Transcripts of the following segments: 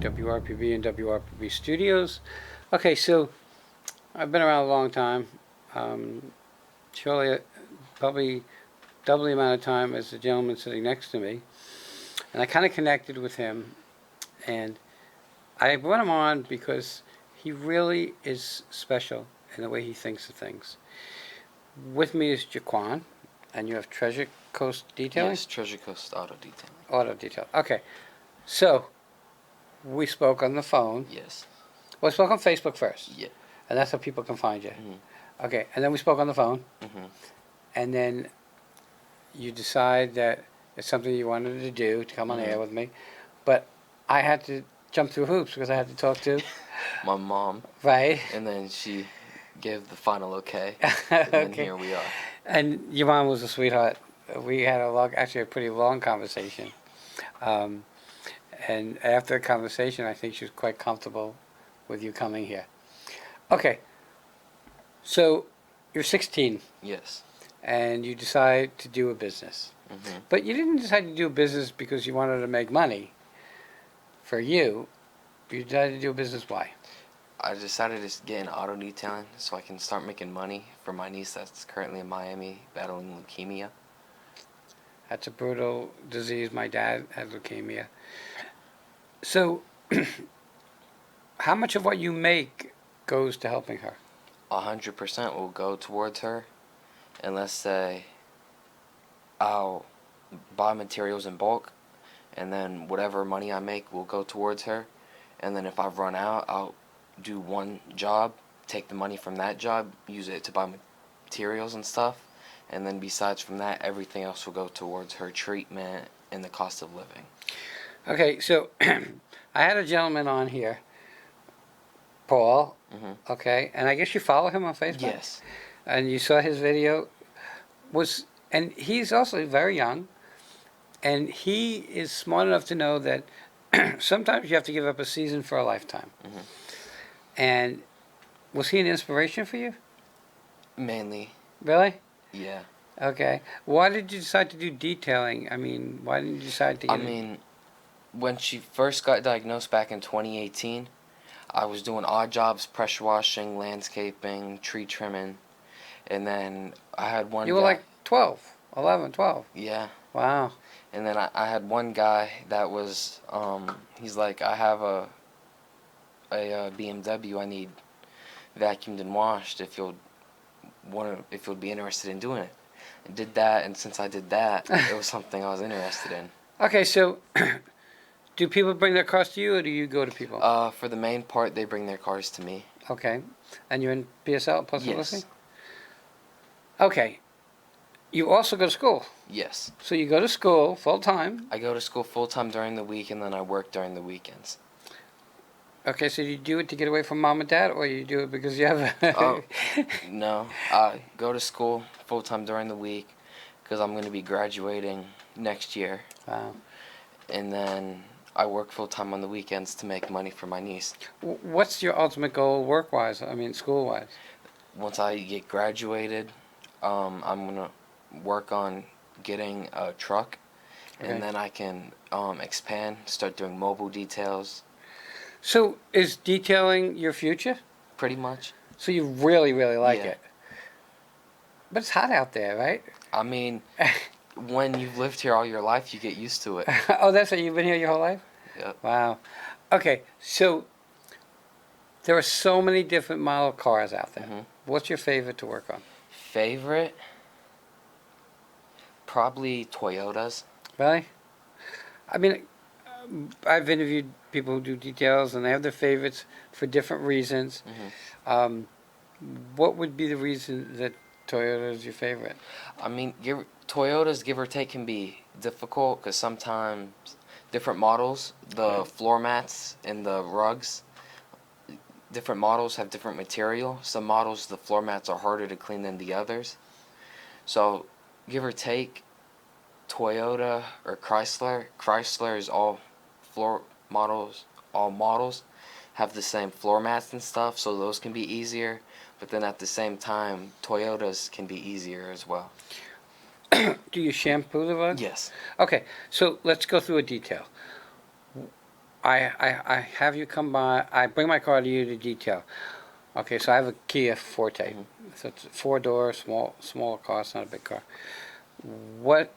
WRPB and WRPB Studios. Okay, so I've been around a long time. Surely, probably double the amount of time as the gentleman sitting next to me. And I kind of connected with him. And I brought him on because he really is special in the way he thinks of things. With me is Jaquan, and you have Treasure Coast Detailing? Yes, Treasure Coast Auto Detailing. Auto Detail. Okay. So, we spoke on the phone. Yes. Well, we spoke on Facebook first. Yeah. And that's how people can find you. Mm-hmm. Okay. And then we spoke on the phone. Mm-hmm. And then you decide that it's something you wanted to do, to come on air with me. But I had to jump through hoops because I had to talk to my mom. Right. And then she gave the final okay. And then here we are. And your mom was a sweetheart. We had a pretty long conversation. And after the conversation, I think she was quite comfortable with you coming here. Okay. So you're 16 Yes. and you decide to do a business. Mm-hmm. But you didn't decide to do a business because you wanted to make money for you. You decided to do a business why? I decided to get into auto detailing so I can start making money for my niece that's currently in Miami battling leukemia. That's a brutal disease. My dad had leukemia. So, how much of what you make goes to helping her? 100% will go towards her. And let's say I'll buy materials in bulk, and then whatever money I make will go towards her. And then if I've run out, I'll do one job, take the money from that job, use it to buy materials and stuff. And then besides from that, everything else will go towards her treatment and the cost of living. Okay, so I had a gentleman on here, Paul, Mm-hmm. okay, and I guess you follow him on Facebook? Yes. And you saw his video, and he's also very young, and he is smart enough to know that sometimes you have to give up a season for a lifetime. Mm-hmm. And was he an inspiration for you? Mainly. Really? Yeah. Okay. Why did you decide to do detailing? I mean, why didn't you decide to get when she first got diagnosed back in 2018, I was doing odd jobs, pressure washing, landscaping, tree trimming, and then I had one You were guy, like 12, 11, 12. Yeah. Wow. And then I had one guy that was, he's like, I have a BMW I need vacuumed and washed if you'll be interested in doing it. I did that, and since I did that, it was something I was interested in. Okay, so do people bring their cars to you, or do you go to people? For the main part, they bring their cars to me. Okay. And you're in PSL, Plus Yes. Publicity? Okay. You also go to school. Yes. So you go to school full time. I go to school full time during the week, and then I work during the weekends. Okay, so you do it to get away from mom and dad, or you do it because you have a... No, I go to school full time during the week because I'm going to be graduating next year. Wow. And then I work full time on the weekends to make money for my niece. What's your ultimate goal work-wise? I mean, school-wise? Once I get graduated, I'm going to work on getting a truck, and then I can expand, start doing mobile details. So is detailing your future? Pretty much. So you really, really like Yeah. it. But it's hot out there, right? I mean, when you've lived here all your life, you get used to it. Oh, that's it? You've been here your whole life? Yep. Wow. Okay, so there are so many different model cars out there. Mm-hmm. What's your favorite to work on? Favorite? Probably Toyotas. Really? I mean, I've interviewed people who do details, and they have their favorites for different reasons. Mm-hmm. What would be the reason that Toyota is your favorite? I mean, Toyotas, give or take, can be difficult because sometimes different models, the floor mats and the rugs, different models have different material. Some models, the floor mats are harder to clean than the others. So, give or take, Toyota or Chrysler is all models have the same floor mats and stuff, so those can be easier. But then at the same time, Toyotas can be easier as well. Do you shampoo the rug? Yes. Okay, so let's go through a detail. I have you come by. I bring my car to you to detail. Okay, so I have a Kia Forte. Mhm. So it's a four-door, smaller car. It's not a big car. What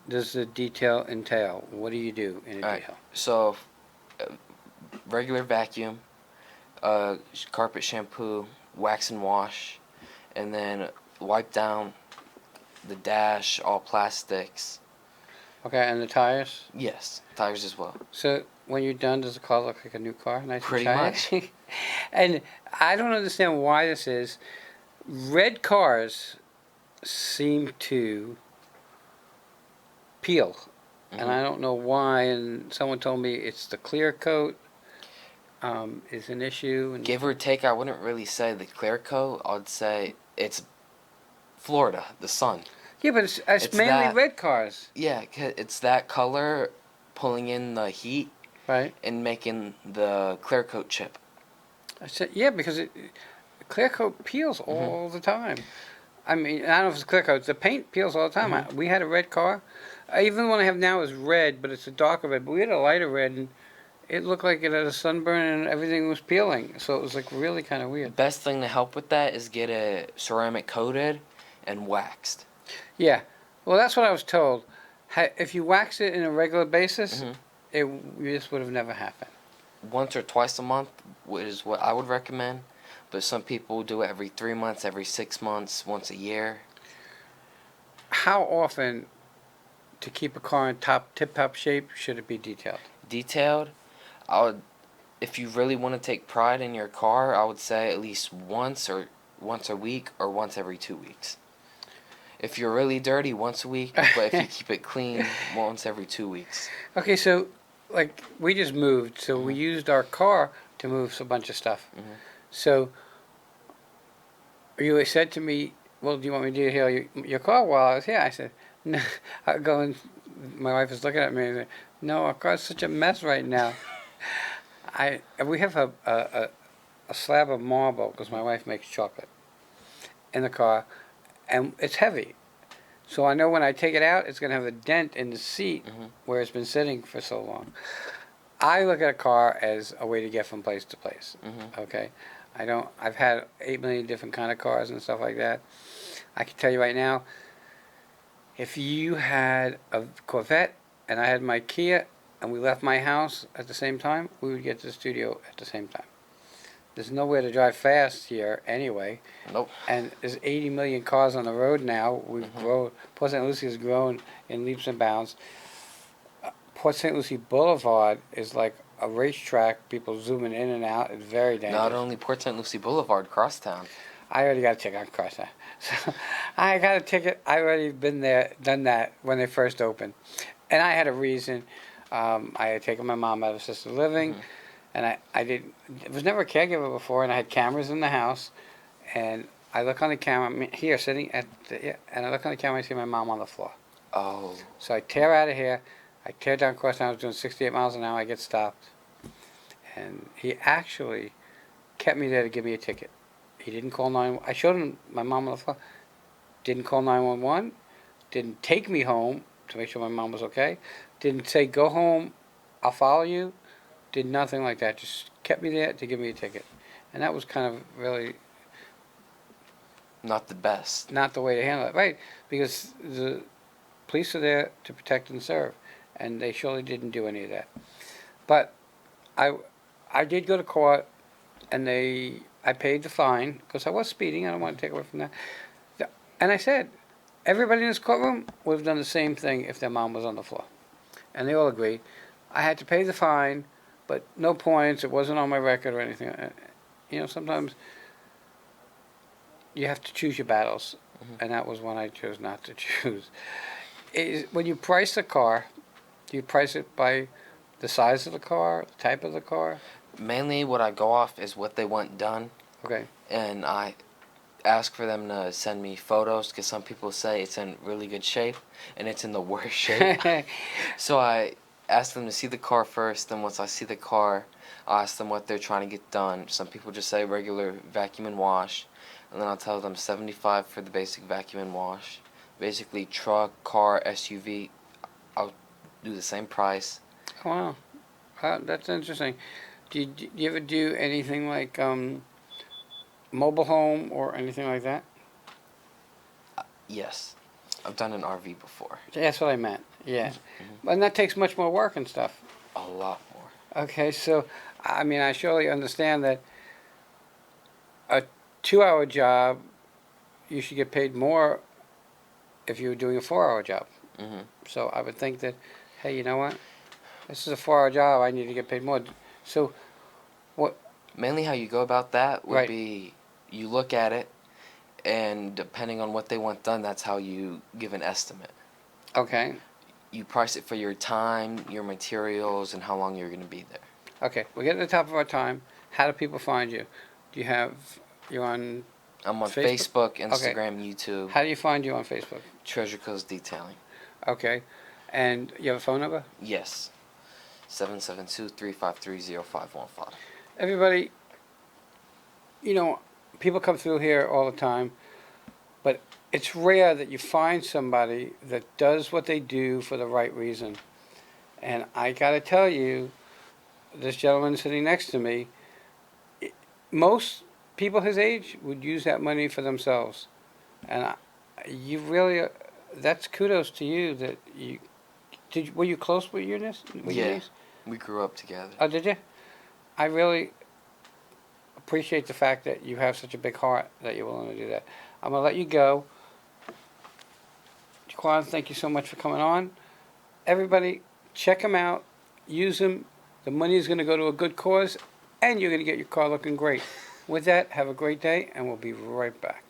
does the detail entail? What do you do in a All right. detail? So, uh, regular vacuum, carpet shampoo, wax and wash, and then wipe down the dash, all plastics. Okay, and the tires? Yes, tires as well. So when you're done, does the car look like a new car, nice and Pretty much. shiny? And I don't understand why this is. Red cars seem to peel, and Mhm. I don't know why. And someone told me it's the clear coat is an issue. And Give or take, I wouldn't really say the clear coat. I'd say it's Florida, the sun. yeah, but it's It's mainly that, red cars, yeah, it's that color pulling in the heat right? and making the clear coat chip. I said yeah because clear coat peels Mhm. all the time. I mean, I don't know if it's clear coat. The paint peels all the time. Mhm. We had a red car. Even the one I have now is red, but it's a darker red. But we had a lighter red, and it looked like it had a sunburn, and everything was peeling. So it was like really kind of weird. Best thing to help with that is get it ceramic coated and waxed. Yeah, well, that's what I was told. If you wax it in a regular basis, Hmm this would have never happened. Once or twice a month is what I would recommend, but some people do it every 3 months, every 6 months, once a year. How often to keep a car in tip-top shape should it be detailed? Detailed, I would, if you really want to take pride in your car, I would say at least once a week or once every 2 weeks. If you're really dirty, once a week, but if you keep it clean, once every 2 weeks. Okay, so like we just moved, so we Mhm. used our car to move a bunch of stuff. Mhm. So you said to me, "Well, do you want me to heal your car while I was here?" I said, "No." I go and my wife is looking at me and said, "No, our car's such a mess right now." We have a slab of marble because my wife makes chocolate in the car, and it's heavy. So I know when I take it out, it's going to have a dent in the seat Mhm. where it's been sitting for so long. I look at a car as a way to get from place to place. Mhm. Okay, I don't. I've had 8 million different kind of cars and stuff like that. I can tell you right now, if you had a Corvette and I had my Kia and we left my house at the same time, we would get to the studio at the same time. There's nowhere to drive fast here anyway, Nope. and there's 80 million cars on the road now. We've Mhm. grown. Port St. Lucie has grown in leaps and bounds. Port St. Lucie Boulevard is like a racetrack. People zooming in and out. It's very Not dangerous. only Port St. Lucie Boulevard, crosstown. I already got a ticket on Crosser. So I got a ticket. I already been there, done that when they first opened, and I had a reason. I had taken my mom out of assisted living, Mhm. and I did. Was never a caregiver before, and I had cameras in the house, and I look on the camera here, sitting at the, yeah, and I look on the camera. I see my mom on the floor. Oh. So I tear out of here. I tear down Crosstown. I was doing 68 miles an hour. I get stopped, and he actually kept me there to give me a ticket. He didn't call 911. I showed him my mom on the phone. Didn't call 911. Didn't take me home to make sure my mom was okay. Didn't say, go home, I'll follow you. Did nothing like that. Just kept me there to give me a ticket. And that was kind of really Not the best. not the way to handle it. Right. Because the police are there to protect and serve. And they surely didn't do any of that. But I, I did go to court, and I paid the fine because I was speeding. I don't want to take away from that. And I said, everybody in this courtroom would have done the same thing if their mom was on the floor. And they all agreed. I had to pay the fine, but no points. It wasn't on my record or anything. Sometimes you have to choose your battles, Mhm. and that was one I chose not to choose. When you price a car, do you price it by the size of the car, the type of the car? Mainly, what I go off is what they want done, Okay. and I ask for them to send me photos because some people say it's in really good shape and it's in the worst shape. So I ask them to see the car first, and once I see the car, I ask them what they're trying to get done. Some people just say regular vacuum and wash, and then I'll tell them 75 for the basic vacuum and wash. Basically, truck, car, SUV, I'll do the same price. Wow. That's interesting. Do you ever do anything like mobile home or anything like that? Yes, I've done an RV before. That's what I meant. Yeah, Hmm. and that takes much more work and stuff. A lot more. Okay, so I mean, I surely understand that a 2-hour job, you should get paid more if you were doing a 4-hour job. Hmm. So I would think that, hey, you know what? This is a 4-hour job. I need to get paid more. So what? Mainly how you go about that would Right. be you look at it, and depending on what they want done, that's how you give an estimate. Okay. You price it for your time, your materials, and how long you're going to be there. Okay. We're getting to the top of our time. How do people find you? Do you have you on I'm on Facebook? Facebook, Okay. Instagram, YouTube. How do you find you on Facebook? Treasure Coast Detailing. Okay. And you have a phone number? Yes. 772-353-0515. Everybody, you know, people come through here all the time, but it's rare that you find somebody that does what they do for the right reason. And I got to tell you, this gentleman sitting next to me, most people his age would use that money for themselves. And you really, that's kudos to you that you, were you close with your niece? With your Yeah. niece? We grew up together. Oh, did you? I really appreciate the fact that you have such a big heart that you're willing to do that. I'm going to let you go. Jaquan, thank you so much for coming on. Everybody, check him out. Use him. The money is going to go to a good cause, and you're going to get your car looking great. With that, have a great day, and we'll be right back.